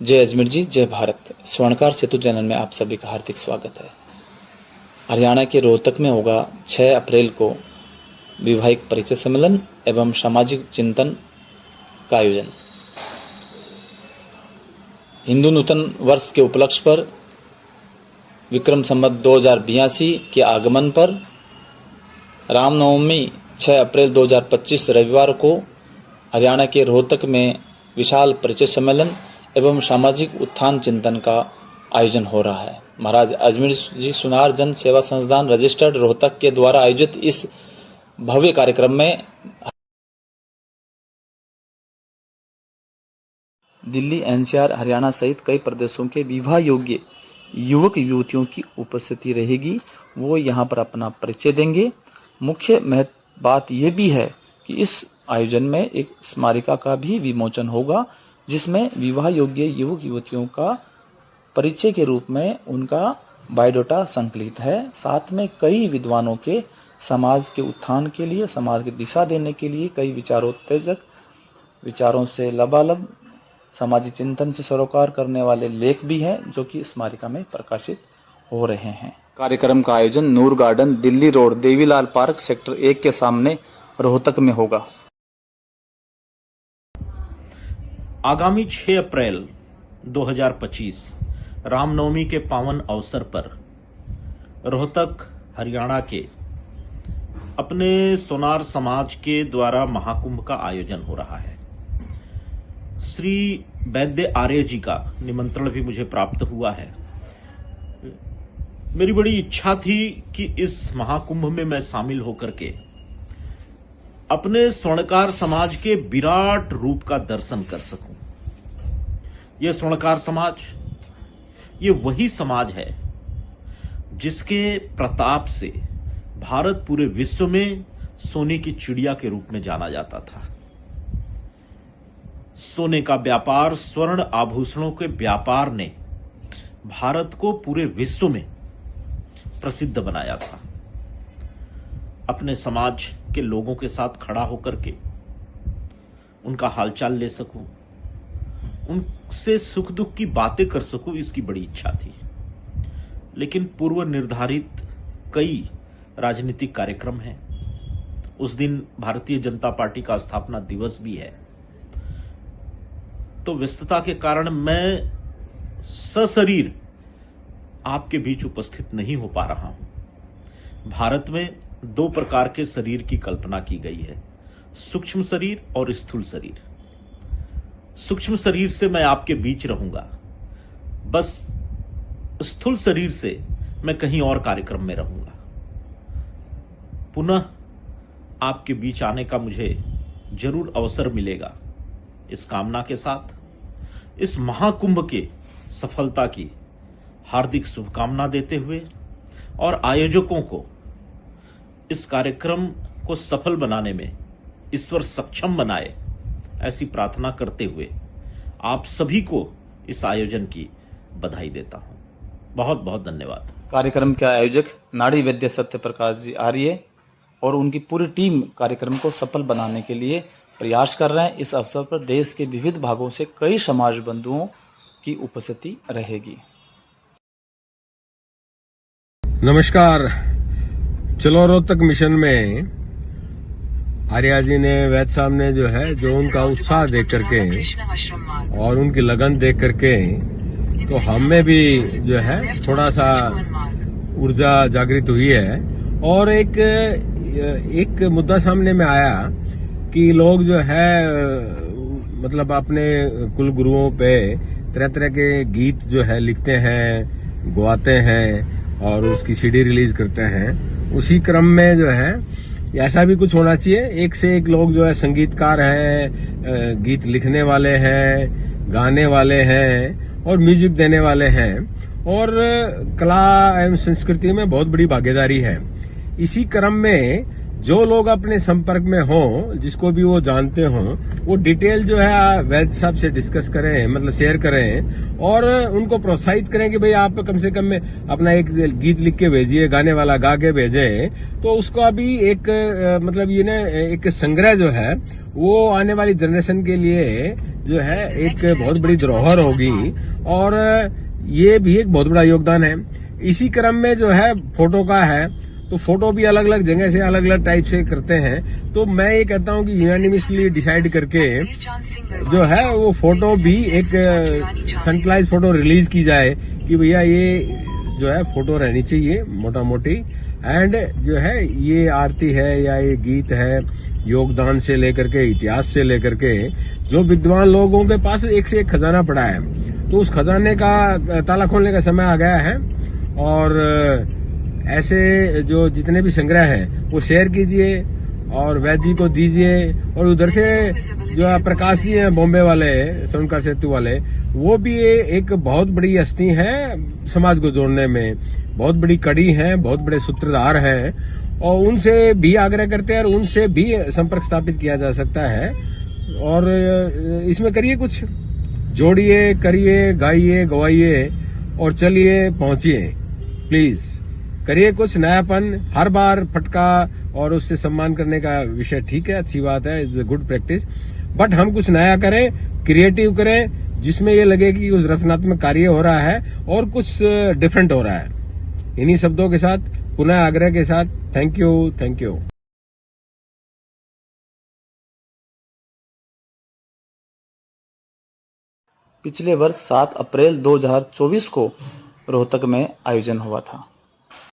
जय अजमेर जी, जय भारत। स्वर्णकार सेतु चैनल में आप सभी का हार्दिक स्वागत है। हरियाणा के रोहतक में होगा 6 अप्रैल को वैवाहिक परिचय सम्मेलन एवं सामाजिक चिंतन का आयोजन। हिंदू नूतन वर्ष के उपलक्ष्य पर विक्रम संवत 2082 के आगमन पर रामनवमी 6 अप्रैल 2025 रविवार को हरियाणा के रोहतक में विशाल परिचय सम्मेलन एवं सामाजिक उत्थान चिंतन का आयोजन हो रहा है। महाराज अजमेर जी सुनार जन सेवा संस्थान रजिस्टर्ड रोहतक के द्वारा आयोजित इस भव्य कार्यक्रम में दिल्ली, एनसीआर, हरियाणा सहित कई प्रदेशों के विवाह योग्य युवक युवतियों की उपस्थिति रहेगी। वो यहाँ पर अपना परिचय देंगे। मुख्य बात यह भी है कि इस आयोजन में एक स्मारिका का भी विमोचन होगा, जिसमें विवाह योग्य युवक युवतियों का परिचय के रूप में उनका बायोडाटा संकलित है। साथ में कई विद्वानों के समाज के उत्थान के लिए, समाज की दिशा देने के लिए कई विचारोत्तेजक विचारों से लबालब सामाजिक चिंतन से सरोकार करने वाले लेख भी हैं, जो कि स्मारिका में प्रकाशित हो रहे हैं। कार्यक्रम का आयोजन Noor garden, Delhi road, Devilal park, sector 1 के सामने रोहतक में होगा। आगामी 6 अप्रैल 2025 रामनवमी के पावन अवसर पर रोहतक, हरियाणा के अपने सोनार समाज के द्वारा महाकुंभ का आयोजन हो रहा है। श्री वैद्य आर्य जी का निमंत्रण भी मुझे प्राप्त हुआ है। मेरी बड़ी इच्छा थी कि इस महाकुंभ में मैं शामिल होकर के अपने स्वर्णकार समाज के विराट रूप का दर्शन कर सकूं। यह स्वर्णकार समाज, ये वही समाज है जिसके प्रताप से भारत पूरे विश्व में सोने की चिड़िया के रूप में जाना जाता था। सोने का व्यापार, स्वर्ण आभूषणों के व्यापार ने भारत को पूरे विश्व में प्रसिद्ध बनाया था। अपने समाज के लोगों के साथ खड़ा होकर के उनका हालचाल ले सकूं, उनसे सुख दुख की बातें कर सकूं, इसकी बड़ी इच्छा थी। लेकिन पूर्व निर्धारित कई राजनीतिक कार्यक्रम हैं। उस दिन भारतीय जनता पार्टी का स्थापना दिवस भी है, तो व्यस्तता के कारण मैं सशरीर आपके बीच उपस्थित नहीं हो पा रहा हूं। भारत में 2 प्रकार के शरीर की कल्पना की गई है, सूक्ष्म शरीर और स्थूल शरीर। सूक्ष्म शरीर से मैं आपके बीच रहूंगा, बस स्थूल शरीर से मैं कहीं और कार्यक्रम में रहूंगा। पुनः आपके बीच आने का मुझे जरूर अवसर मिलेगा। इस कामना के साथ इस महाकुंभ के सफलता की हार्दिक शुभकामना देते हुए और आयोजकों को इस कार्यक्रम को सफल बनाने में ईश्वर सक्षम बनाए, ऐसी प्रार्थना करते हुए आप सभी को इस आयोजन की बधाई देता हूं। बहुत बहुत धन्यवाद। कार्यक्रम के आयोजक नाड़ी वैद्य सत्य प्रकाश जी आर्य और उनकी पूरी टीम कार्यक्रम को सफल बनाने के लिए प्रयास कर रहे हैं। इस अवसर पर देश के विविध भागों से कई समाज बंधुओं की उपस्थिति रहेगी। नमस्कार। चलो रोहतक मिशन में आर्या जी ने, वैद्य साहब ने जो उनका उत्साह देख करके और उनकी लगन देख करके, तो हमें भी थोड़ा सा ऊर्जा जागृत हुई है। और एक मुद्दा सामने में आया कि लोग मतलब अपने कुल गुरुओं पे तरह तरह के गीत लिखते हैं, गवाते हैं और उसकी सीडी रिलीज करते हैं। उसी क्रम में ऐसा भी कुछ होना चाहिए। एक से एक लोग संगीतकार हैं, गीत लिखने वाले हैं, गाने वाले हैं और म्यूजिक देने वाले हैं, और कला एवं संस्कृति में बहुत बड़ी भागीदारी है। इसी क्रम में जो लोग अपने संपर्क में हों, जिसको भी वो जानते हों, वो डिटेल वैद्य साहब से डिस्कस करें, मतलब शेयर करें और उनको प्रोत्साहित करें कि भाई आप कम से कम अपना एक गीत लिख के भेजिए, गाने वाला गा के भेजें। तो उसको अभी एक मतलब एक संग्रह वो आने वाली जनरेशन के लिए जो है एक बहुत बड़ी धरोहर होगी और ये भी एक बहुत बड़ा योगदान है। इसी क्रम में जो है फोटो का है, तो फोटो भी अलग अलग जगह से अलग अलग टाइप से करते हैं। तो मैं ये कहता हूँ कि यूनानिमसली डिसाइड करके जो है वो फोटो भी एक सेंट्रलाइज फोटो रिलीज की जाए कि भैया ये जो है फोटो रहनी चाहिए मोटा मोटी। एंड जो है ये आरती है या ये गीत है, योगदान से लेकर के इतिहास से लेकर के जो विद्वान लोगों के पास एक से एक खजाना पड़ा है, तो उस खजाने का ताला खोलने का समय आ गया है। और ऐसे जो जितने भी संग्रह हैं वो शेयर कीजिए और वैद्य जी को दीजिए। और उधर से जो प्रकाश जी हैं बॉम्बे वाले, सोनकर सेतु वाले, वो भी एक बहुत बड़ी हस्ती है समाज को जोड़ने में, बहुत बड़ी कड़ी है, बहुत बड़े सूत्रधार हैं और उनसे भी आग्रह करते हैं और उनसे भी संपर्क स्थापित किया जा सकता है। और इसमें करिए कुछ, जोड़िए, करिए, गाइए, गवाइए और चलिए, पहुंचिए। प्लीज करिए कुछ नयापन, हर बार फटका और उससे सम्मान करने का विषय ठीक है, अच्छी बात है, it's a good practice, but हम कुछ नया करें, क्रिएटिव करें, जिसमें ये लगे कि कुछ रचनात्मक कार्य हो रहा है और कुछ डिफरेंट हो रहा है। इन्हीं शब्दों के साथ, पुनः आग्रह के साथ, थैंक यू, थैंक यू। पिछले वर्ष 7 अप्रैल 2024 को रोहतक में आयोजन हुआ था।